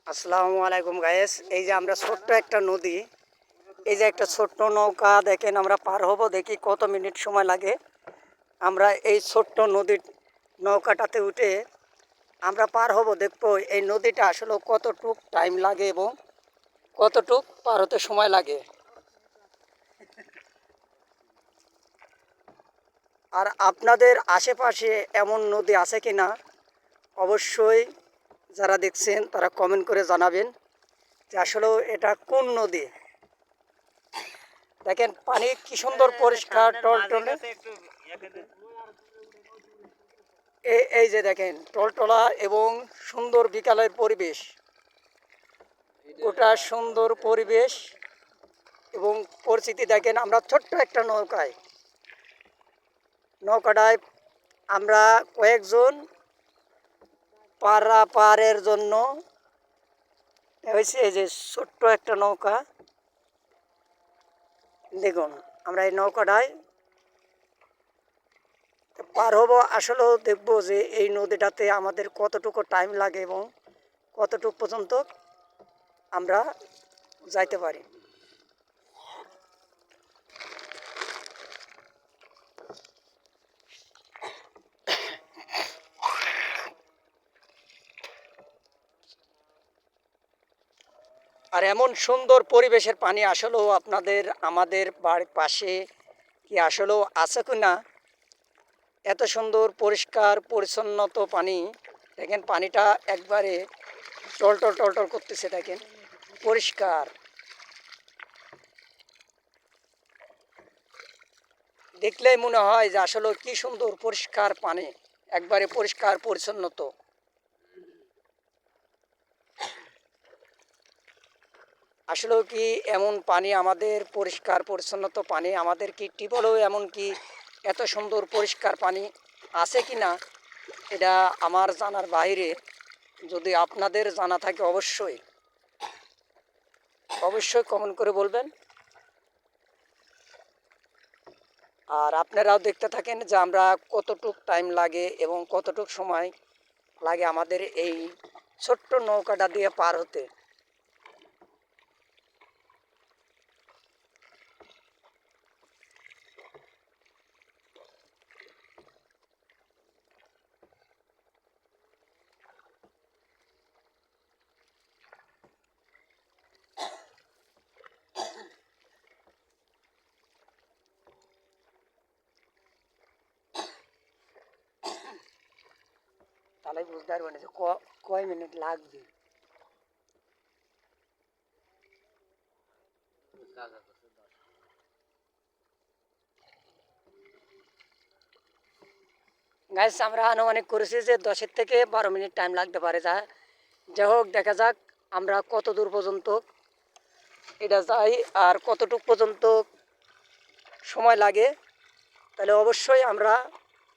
আসসালামু আলাইকুম গায়েস। এই যে আমরা ছোট্ট একটা নদী, এই যে একটা ছোট্ট নৌকা দেখেন, আমরা পার হব, দেখি কত মিনিট সময় লাগে। আমরা এই ছোট্ট নদীর নৌকাটাতে উঠে আমরা পার হব, দেখবো এই নদীটা আসলে কতটুক টাইম লাগে এবং কতটুক পার হতে সময় লাগে। আর আপনাদের আশেপাশে এমন নদী আছে কি না অবশ্যই যারা দেখছেন তারা কমেন্ট করে জানাবেন যে আসলে এটা কোন নদী। দেখেন পানি কি সুন্দর পরিষ্কার টলটলে। এই যে দেখেন টলটলা এবং সুন্দর বিকালের পরিবেশ, ওটা সুন্দর পরিবেশ এবং পরিস্থিতি। দেখেন আমরা ছোট্ট একটা নৌকাটায় আমরা কয়েকজন পারের জন্য হয়েছে। এই যে ছোট্ট একটা নৌকা, দেখুন আমরা এই নৌকাটায় পার হব। আসলেও দেখবো যে এই নদীটাতে আমাদের কতটুকু টাইম লাগে এবং কতটুকু পর্যন্ত আমরা যাইতে পারি। আর এমন সুন্দর পরিবেশের পানি আসলেও আমাদের বাড়ির পাশে কি আসলেও আছে কি না। এত সুন্দর পরিষ্কার পরিচ্ছন্নত পানি। দেখেন পানিটা একবারে টলটল টলটল করতেছে, দেখেন পরিষ্কার। দেখলেই মনে হয় যে আসলে কি সুন্দর পরিষ্কার পানি, একবারে পরিষ্কার পরিচ্ছন্নত। আসলেও কি এমন পানি, আমাদের পরিষ্কার পরিচ্ছন্নত পানি, আমাদের কি টিউবওয়েলেও এমন কি এত সুন্দর পরিষ্কার পানি আছে কি না, এটা আমার জানার বাইরে। যদি আপনাদের জানা থাকে অবশ্যই অবশ্যই কমেন্ট করে বলবেন। আর আপনারাও দেখতে থাকেন যে আমরা কতটুক টাইম লাগে এবং কতটুক সময় লাগে আমাদের এই ছোট্ট নৌকাটা দিয়ে পার হতে। তাহলে বুঝতে পারবেন যে কয় মিনিট লাগবে। গাইস আমরা আনুমানিক করেছি যে 10 থেকে 12 মিনিট টাইম লাগতে পারে। যাই হোক, দেখা যাক আমরা কত দূর পর্যন্ত এটা যাই আর কতটুক পর্যন্ত সময় লাগে। তাহলে অবশ্যই আমরা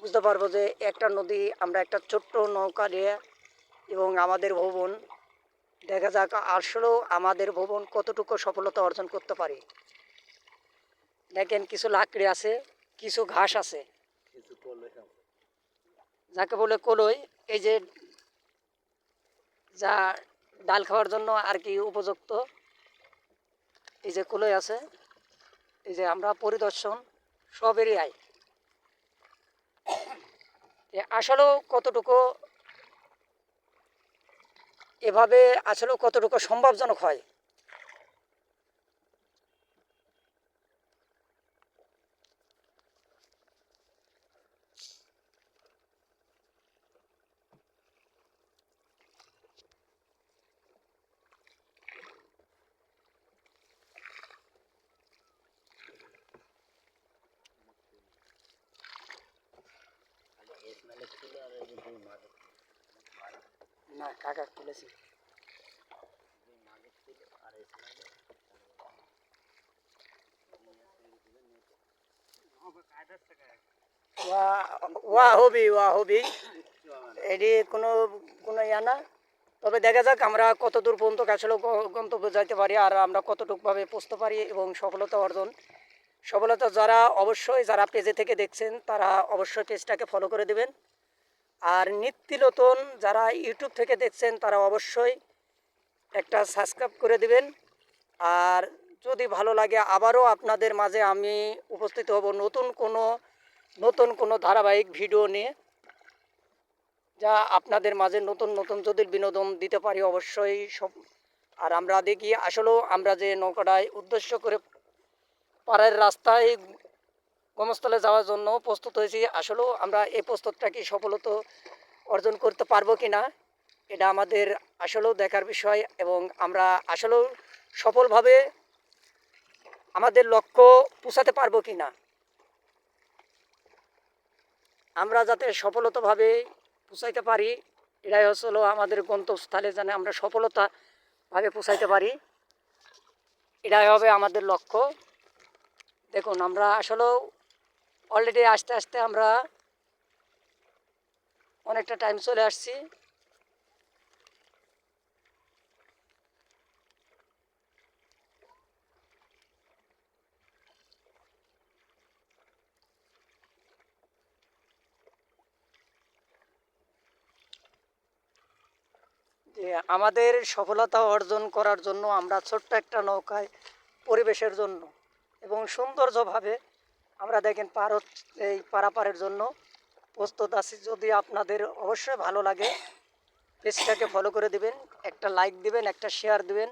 বুঝতে পারবো যে একটা নদী, আমরা একটা ছোট্ট নৌকা নিয়ে এবং আমাদের ভবন, দেখা যাক আসলেও আমাদের ভবন কতটুকু সফলতা অর্জন করতে পারি। দেখেন কিছু লাকড়ি আছে, কিছু ঘাস আছে, যাকে বলে কলই। এই যে যা ডাল খাওয়ার জন্য আর কি উপযুক্ত, এই যে কলই আছে। এই যে আমরা পরিদর্শন সব এরিয়ায় আসলেও কতটুকু এভাবে আসলেও কতটুকু সম্ভবজনক হয়। না কাকা তুলেছি। ওয়া হবি এটি কোনো কোনো ইয়া না। তবে দেখা যাক আমরা কত দূর পর্যন্ত আসলে গন্তব্যে যাইতে পারি আর আমরা কতটুকুভাবে পৌঁছতে পারি এবং সফলতা যারা অবশ্যই যারা পেজে থেকে দেখছেন তারা অবশ্যই পেজটাকে ফলো করে দেবেন। আর নিত্য নতুন যারা ইউটিউব থেকে দেখছেন তারা অবশ্যই একটা সাবস্ক্রাইব করে দিবেন। আর যদি ভালো লাগে আবারও আপনাদের মাঝে আমি উপস্থিত হব নতুন কোনো ধারাবাহিক ভিডিও নিয়ে, যা আপনাদের মাঝে নতুন নতুন যদি বিনোদন দিতে পারি অবশ্যই সব। আর আমরা দেখি আসলেও আমরা যে নৌকাটায় উদ্দেশ্য করে পাড়ের রাস্তায় কর্মস্থলে যাওয়ার জন্য প্রস্তুত হয়েছি, আসলেও আমরা এই প্রস্তুতটা কি সফলতা অর্জন করতে পারবো কি না, এটা আমাদের আসলেও দেখার বিষয়। এবং আমরা আসলেও সফলভাবে আমাদের লক্ষ্য পৌঁছাতে পারবো কি না, আমরা যাতে সফলতাভাবে পৌঁছাইতে পারি, এটাই হলো আমাদের গন্তব্যস্থলে যেন আমরা সফলতাভাবে পৌঁছাইতে পারি, এটাই হবে আমাদের লক্ষ্য। দেখুন আমরা আসলেও অলরেডি আস্তে আস্তে আমরা অনেকটা টাইম চলে আসছি। যে আমাদের সফলতা অর্জন করার জন্য আমরা ছোট্ট একটা নৌকায় পরিবেশের জন্য এবং সৌন্দর্যভাবে আমরা দেখেন এই পারাপারের জন্য প্রস্তুত আছি। যদি আপনাদের অবশ্যই ভালো লাগে পেজটাকে ফলো করে দিবেন, একটা লাইক দিবেন, একটা শেয়ার দিবেন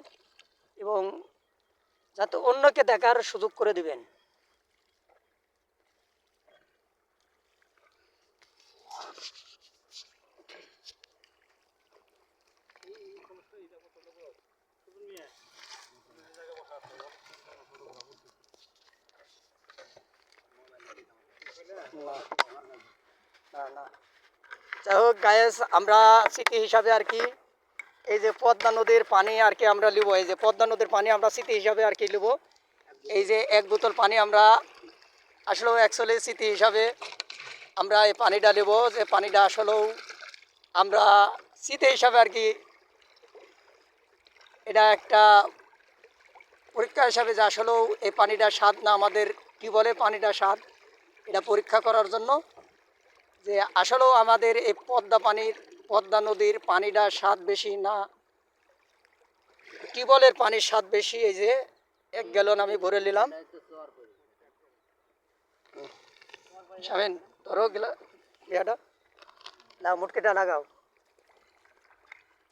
এবং যাতে অন্যকে দেখার সুযোগ করে দিবেন। না না, যাই হোক গায়েস, আমরা স্মৃতি হিসাবে আর কি এই যে পদ্মা নদীর পানি আর কি আমরা নিব, এই যে পদ্মা নদীর পানি আমরা স্মৃতি হিসাবে আর কি নিব। এই যে 1 বোতল পানি আমরা আসলেও অ্যাকচুয়ালি স্মৃতি হিসাবে আমরা এই পানিটা নেব, যে পানিটা আসলেও আমরা স্মৃতি হিসাবে আর কি এটা একটা পরীক্ষা হিসাবে, যে আসলেও এই পানিটা স্বাদ না আমাদের টিউবওয়েলের পানিটা স্বাদ, এটা পরীক্ষা করার জন্য যে আসলেও আমাদের এই পদ্মা নদীর পানিটা স্বাদ বেশি না টিউবওয়েলের পানির স্বাদ বেশি। এই যে 1 গ্যালন আমি ভরে নিলাম। শামিন ধরো ইয়াটা না, মুটকিটা লাগাও।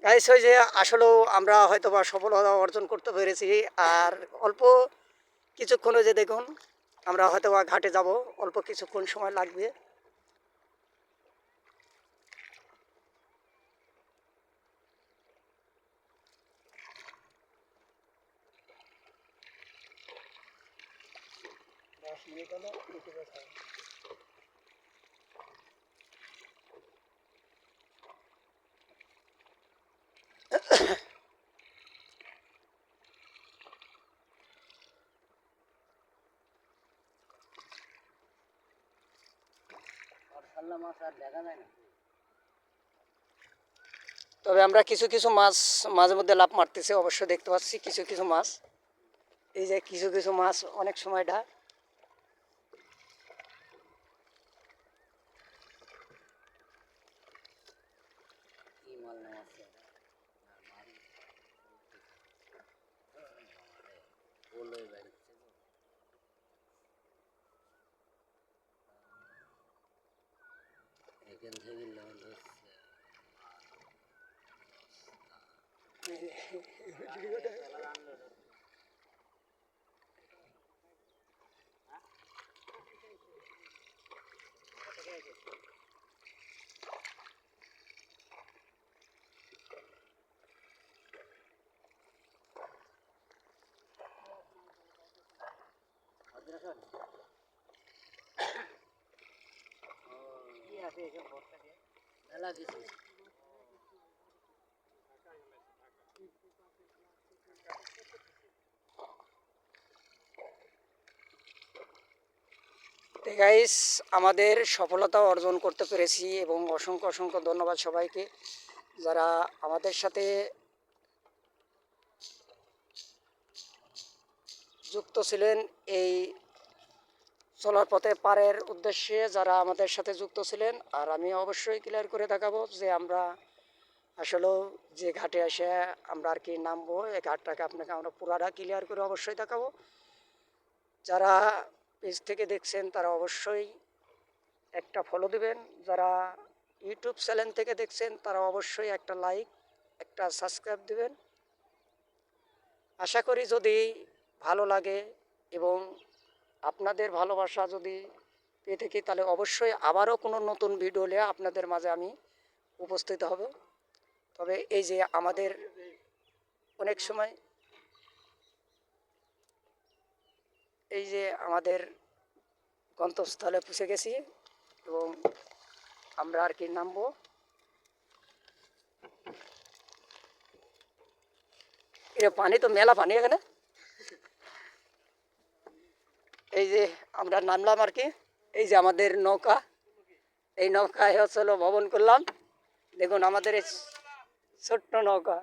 গাইস, ওই যে আসলেও আমরা হয়তো বা সফলতা অর্জন করতে পেরেছি। আর অল্প কিছুক্ষণে যে দেখুন আমরা হয়তো বা ঘাটে যাব, অল্প কিছুক্ষণ সময় লাগবে। তবে আমরা কিছু কিছু মাছ মাঝে মধ্যে লাফ মারতেছে, অবশ্য দেখতে পাচ্ছি কিছু কিছু মাছ। এই যে কিছু কিছু মাছ অনেক সময়টা গাইস, আমাদের সফলতা অর্জন করতে পেরেছি এবং অসংখ্য অসংখ্য ধন্যবাদ সবাইকে যারা আমাদের সাথে যুক্ত ছিলেন। এই চলার পথে পারের উদ্দেশ্যে যারা আমাদের সাথে যুক্ত ছিলেন। আর আমি অবশ্যই ক্লিয়ার করে দেখাবো যে আমরা আসলেও যে ঘাটে এসে আমরা আর কি নামবো, এই ঘাটটাকে আপনাকে আমরা পুরাটা ক্লিয়ার করে অবশ্যই দেখাবো। যারা পেজ থেকে দেখছেন তারা অবশ্যই একটা ফলো দিবেন, যারা ইউটিউব চ্যানেল থেকে দেখছেন তারা অবশ্যই একটা লাইক, একটা সাবস্ক্রাইব দিবেন। আশা করি যদি ভালো লাগে এবং আপনাদের ভালোবাসা যদি পেয়ে থাকি, তাহলে অবশ্যই আবারও কোনো নতুন ভিডিও নিয়ে আপনাদের মাঝে আমি উপস্থিত হব। তবে এই যে আমাদের অনেক সময় এই যে আমাদের গন্তব্যস্থলে পৌঁছে গেছি এবং আমরা আর কি নামবো। এটা পানি তো মেলা পানি এখানে। এই যে আমরা নামলাম আর কি, এই যে আমাদের নৌকা, এই নৌকায় হচ্ছিল ভ্রমণ করলাম। দেখুন আমাদের এই ছোট্ট নৌকা।